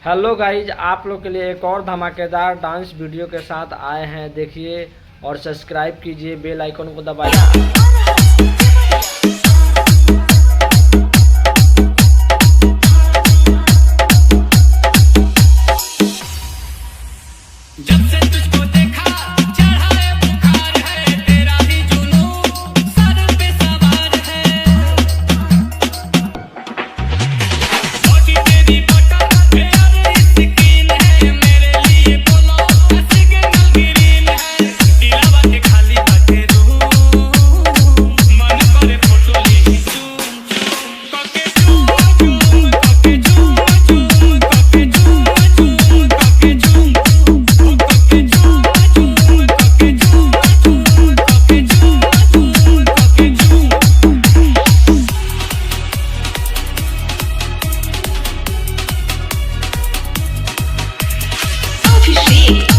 Hello guys, आप लोग के लिए एक और धमाकेदार डांस वीडियो के साथ आए हैं। देखिए और सब्सक्राइब कीजिए, बेल आइकन को दबाइए। जब से तुझको देखा चढ़ा है बुखार है, तेरा ही जुनून सर पे सवार है। बॉडी तेरी बटर एयर स्किन है, मेरे लिए बोलो सिग्नल ग्रीन है। दिलावा के खाली बाटे रूम, मन करे फोटो ली झूम झूम कके झूम झूम कके झूम झूम कके झूम झूम कके झूम Official.